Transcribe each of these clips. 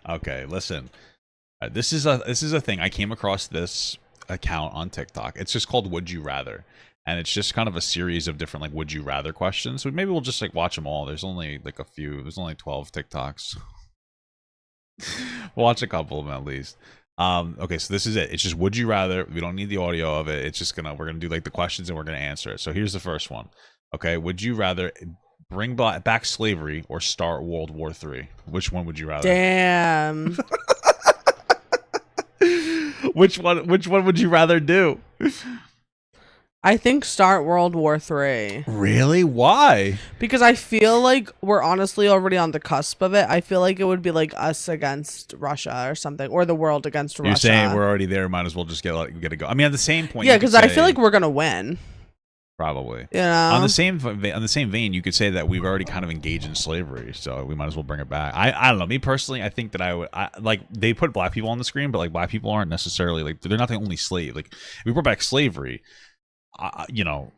Okay, listen. This is a thing. I came across this account on TikTok. It's just called Would You Rather. And it's just kind of a series of different like would you rather questions. So maybe we'll just like watch them all. There's only like a few. There's only 12 TikToks. We'll watch a couple of them at least. Okay, so this is it. It's just would you rather. We don't need the audio of it. It's just we're gonna do like the questions and we're gonna answer it. So here's the first one. Okay, would you rather bring back slavery or start World War III? Which one would you rather? Damn. Which one would you rather do? I think start World War III. Really? Why? Because I feel like we're honestly already on the cusp of it. I feel like it would be like us against Russia or something, or the world against Russia. You're saying we're already there, might as well just get it go. I mean, at the same point, yeah, because I feel like we're gonna win. Probably. You know? On the same vein, you could say that we've already kind of engaged in slavery, so we might as well bring it back. I don't know. Me personally, I think that like they put black people on the screen, but like black people aren't necessarily like they're not the only slave. Like if we brought back slavery, you know,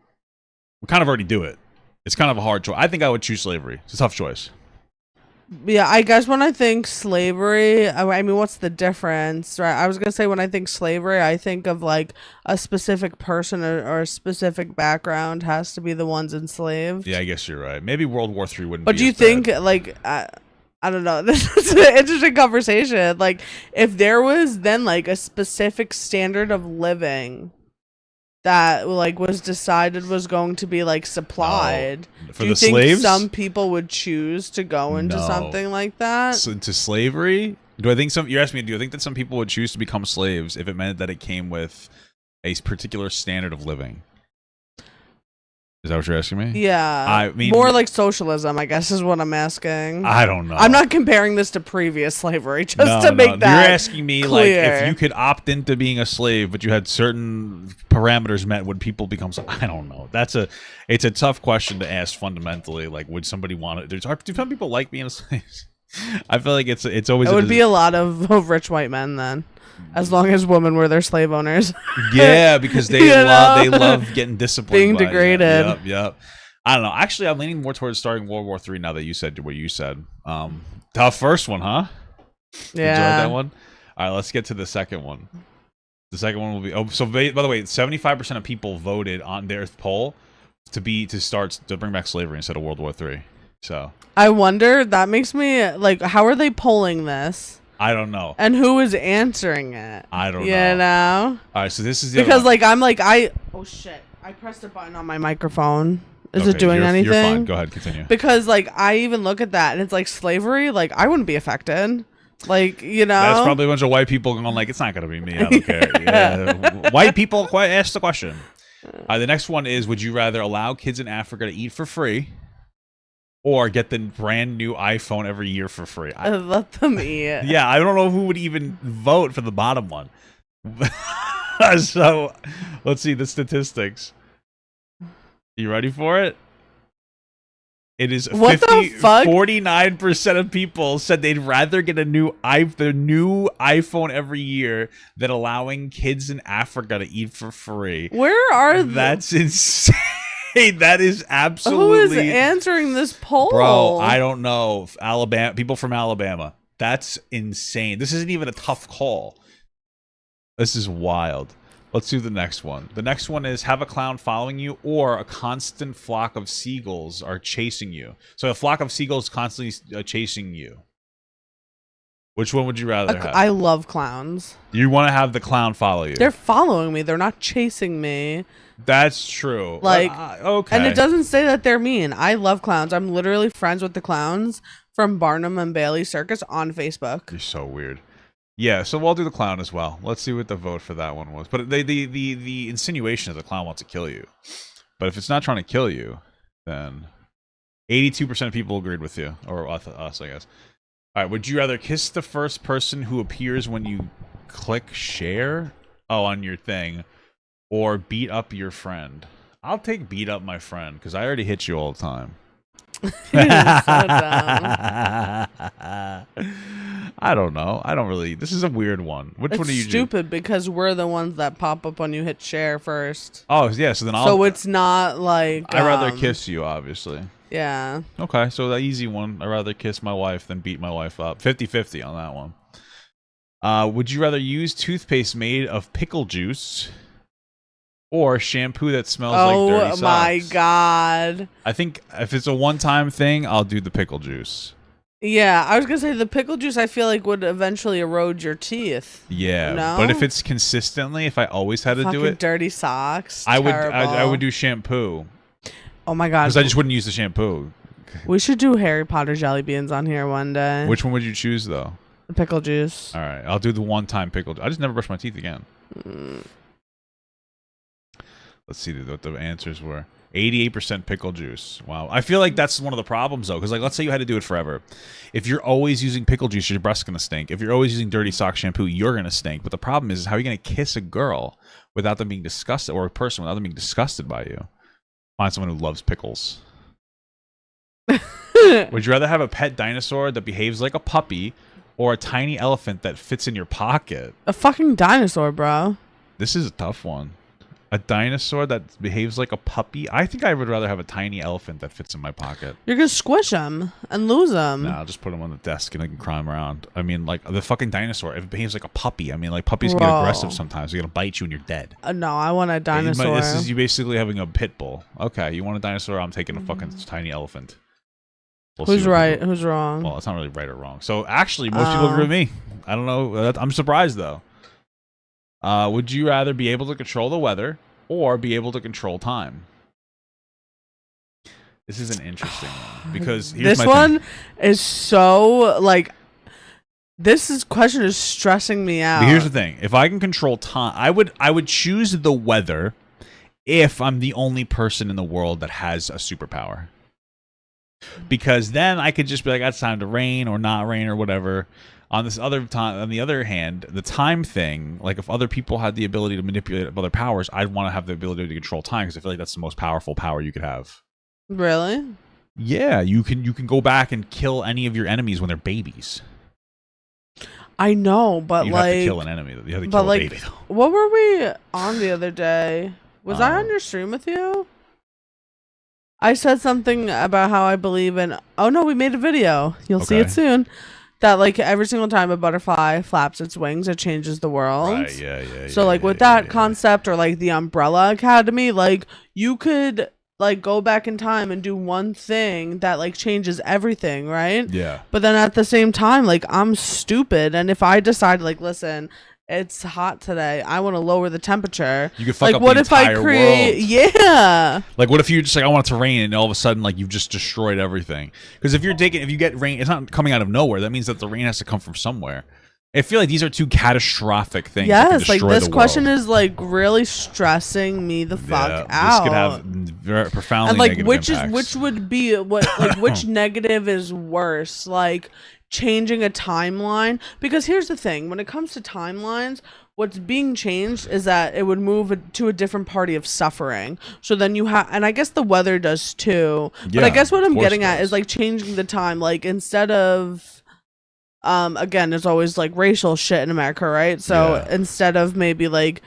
we kind of already do it. It's kind of a hard choice. I think I would choose slavery. It's a tough choice. Yeah, I guess when I think slavery, I mean, what's the difference, right? I was gonna say when I think slavery, I think of like a specific person or a specific background has to be the ones enslaved. Yeah, I guess you're right. Maybe World War III wouldn't. But be do you think like I don't know. This is an interesting conversation. Like if there was then like a specific standard of living that like was decided was going to be like supplied. No. For do you the think slaves? some people would choose to go into something like that? So, into slavery? Do I think you're asking me, do you think that some people would choose to become slaves if it meant that it came with a particular standard of living? Is that what you're asking me? Yeah. I mean, more like socialism, I guess, is what I'm asking. I don't know. I'm not comparing this to previous slavery, just to make that You're asking me clear. like if you could opt into being a slave, but you had certain parameters met, would people become? I don't know. It's a tough question to ask fundamentally. Like, would somebody want to? Do some people like being a slave? I feel like it's always. It would be a lot of rich white men then. As long as women were their slave owners. Yeah, because they love getting disciplined. Being degraded. Yep. I don't know. Actually, I'm leaning more towards starting World War III now that you said what you said. Tough first one, huh? Yeah. Enjoyed that one? All right, let's get to the second one. The second one will be... Oh, so by the way, 75% of people voted on their poll to bring back slavery instead of World War III. So... I wonder, that makes me... Like, how are they polling this? I don't know. And who is answering it? I don't know. You know? All right, so this is the because like I'm like oh shit! I pressed a button on my microphone. Is it doing anything? You're fine. Go ahead, continue. Because like I even look at that and it's like slavery. Like I wouldn't be affected. Like you know. That's probably a bunch of white people going like, it's not gonna be me. I don't care. Yeah. White people ask the question. The next one is: would you rather allow kids in Africa to eat for free? Or get the brand new iPhone every year for free. Let them eat. Yeah, I don't know who would even vote for the bottom one. So, let's see the statistics. You ready for it? It is 49% of people said they'd rather get the new iPhone every year than allowing kids in Africa to eat for free. Where are they? That's insane. That is absolutely... Who is answering this poll? Bro, I don't know. Alabama, people from Alabama. That's insane. This isn't even a tough call. This is wild. Let's do the next one. The next one is have a clown following you or a constant flock of seagulls are chasing you. So a flock of seagulls constantly chasing you. Which one would you rather have? I love clowns. You want to have the clown follow you. They're following me. They're not chasing me. That's true. Like, okay. And it doesn't say that they're mean. I love clowns. I'm literally friends with the clowns from Barnum and Bailey Circus on Facebook. You're so weird. Yeah, so we'll do the clown as well. Let's see what the vote for that one was. But the insinuation is the clown wants to kill you. But if it's not trying to kill you, then 82% of people agreed with you. Or us, I guess. All right, would you rather kiss the first person who appears when you click share? Oh, on your thing. Or beat up your friend? I'll take beat up my friend, because I already hit you all the time. So I don't know. I don't really... This is a weird one. Which one are you It's stupid because we're the ones that pop up when you hit share first. Oh, yeah, so then I'll... So it's not like... I'd rather kiss you, obviously. Yeah. Okay, so the easy one. I'd rather kiss my wife than beat my wife up. 50-50 on that one. Would you rather use toothpaste made of pickle juice or shampoo that smells like dirty socks? Oh my god. I think if it's a one-time thing, I'll do the pickle juice. Yeah, I was gonna say the pickle juice. I feel like would eventually erode your teeth. Yeah, No? but if it's consistently, if I always had to Fucking do it, dirty socks. I Terrible. would do shampoo Oh my god. because I just wouldn't use the shampoo. We should do Harry Potter jelly beans on here one day. Which one would you choose though? The pickle juice. All right, I'll do the one-time pickle. I just never brush my teeth again. Let's see what the answers were. 88% pickle juice. Wow. I feel like that's one of the problems though, because like let's say you had to do it forever. If you're always using pickle juice, your breast's gonna stink. If you're always using dirty sock shampoo, you're gonna stink. But the problem is how are you gonna kiss a girl without them being disgusted, or a person without them being disgusted by you? Find someone who loves pickles. Would you rather have a pet dinosaur that behaves like a puppy or a tiny elephant that fits in your pocket? A fucking dinosaur, bro. This is a tough one. A dinosaur that behaves like a puppy? I think I would rather have a tiny elephant that fits in my pocket. You're gonna squish them and lose them. Nah, I'll just put him on the desk and I can climb around. I mean, like, the fucking dinosaur, if it behaves like a puppy, I mean, like, puppies can get Bro. aggressive sometimes. They're gonna bite you and you're dead. No, I want a dinosaur. This is you basically having a pit bull. Okay, you want a dinosaur? I'm taking a fucking tiny elephant. We'll see Who's what right? people- Who's wrong? Well, it's not really right or wrong. So, actually, most people agree with me. I don't know. I'm surprised, though. Would you rather be able to control the weather or be able to control time? This is an interesting one because here's This my one thing. is so like. Question is stressing me out. But here's the thing: if I can control time, I would choose the weather if I'm the only person in the world that has a superpower. Because then I could just be like, "It's time to rain or not rain or whatever." On this other time, on the other hand, the time thing, like if other people had the ability to manipulate other powers, I'd want to have the ability to control time because I feel like that's the most powerful power you could have. Really? Yeah, you can go back and kill any of your enemies when they're babies. I know, but You like, have to kill an enemy. You have to but kill a like, baby. Though. what were we on the other day? Was I on Um, your stream with you? I said something about how I believe in. Oh no, we made a video. You'll see it Okay. soon. That like every single time a butterfly flaps its wings, it changes the world. Right? Yeah. So like with that concept or like the Umbrella Academy, like you could like go back in time and do one thing that like changes everything, right? Yeah. But then at the same time, like I'm stupid, and if I decide like, listen, it's hot today, I want to lower the temperature. You could fuck Like up what the if I entire create? world. Yeah. Like, what if you just like, I want it to rain, and all of a sudden, like, you've just destroyed everything? Because if you get rain, it's not coming out of nowhere. That means that the rain has to come from somewhere. I feel like these are two catastrophic things. that can Yes, like destroy this the question world. is like really stressing me the fuck Yeah, out. This could have very profoundly And like negative which impacts. is which would be what like which negative is worse, like changing a timeline? Because here's the thing, when it comes to timelines, what's being changed is that it would move to a different party of suffering. So then you have, and I guess the weather does too, but I Yeah, guess what of I'm course getting it at does. is like changing the time, like instead of again, there's always like racial shit in America, right? So Yeah. instead of maybe like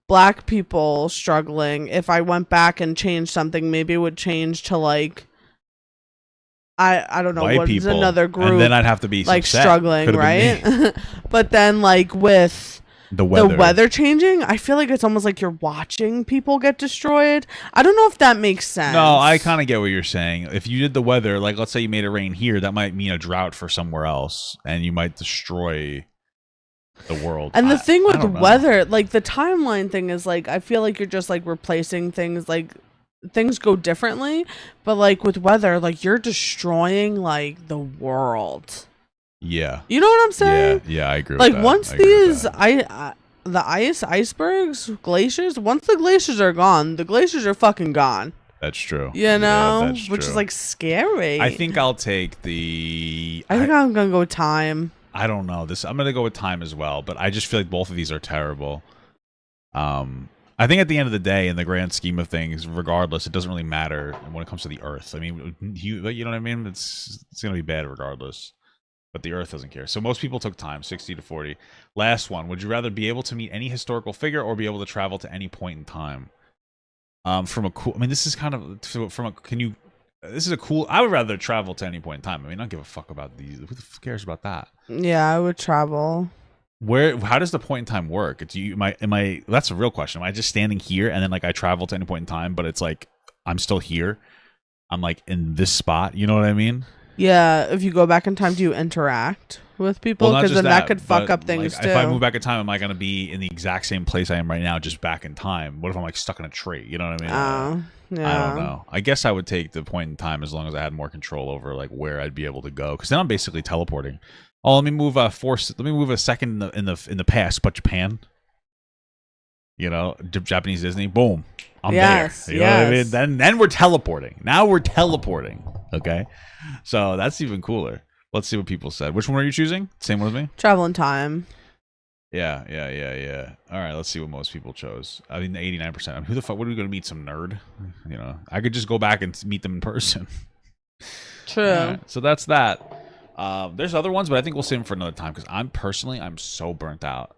black people struggling, if I went back and changed something, maybe it would change to like I don't know White what's people, another group and then I'd have to be like upset. struggling, Could've been me. right? But then like with The weather. the weather changing, I feel like it's almost like you're watching people get destroyed. I don't know if that makes sense. No, I kind of get what you're saying. If you did the weather, like let's say you made it rain here, that might mean a drought for somewhere else, and you might destroy the world. And the thing I with don't know. weather, like the timeline thing is like, I feel like you're just like replacing things, like things go differently, but like with weather, like you're destroying like the world. Yeah. You know what I'm saying? Yeah, I agree. Like with that. once I agree with these that. the icebergs, glaciers, once the glaciers are gone, the glaciers are fucking gone. That's true. You Yeah, know, that's which is true. like scary. I think I'll take the. I think I'm gonna go time. I don't know this. I'm gonna go with time as well, but I just feel like both of these are terrible. I think at the end of the day, in the grand scheme of things, regardless, it doesn't really matter when it comes to the Earth. I mean, you know what I mean? It's gonna be bad regardless. But the Earth doesn't care. So most people took time, 60-40. Last one. Would you rather be able to meet any historical figure or be able to travel to any point in time? From a cool. I mean, this is kind of from a. Can you this is a cool. I would rather travel to any point in time. I mean, I don't give a fuck about these. Who the fuck cares about that? Yeah, I would travel. Where? How does the point in time work? Do you? Am I? That's a real question. Am I just standing here and then like I travel to any point in time, but it's like I'm still here. I'm like in this spot. You know what I mean? Yeah, if you go back in time, do you interact with people? Well, not Because just then that could fuck up things like, too. if I move back in time, am I going to be in the exact same place I am right now, just back in time? What if I'm like stuck in a tree? You know what I mean? Yeah. I don't know. I guess I would take the point in time as long as I had more control over like where I'd be able to go. Because then I'm basically teleporting. Oh, let me move a second in the past, but Japan. You know, Japanese Disney. Boom, I'm there. You know what I mean? Then we're teleporting. Now we're teleporting. Okay, so that's even cooler. Let's see what people said. Which one are you choosing? Same one as me? Travel in time. Yeah. All right, let's see what most people chose. I mean, 89%. I mean, who the fuck? What are we going to meet? Some nerd? You know, I could just go back and meet them in person. True. Right, so that's that. There's other ones, but I think we'll save them for another time because I'm so burnt out.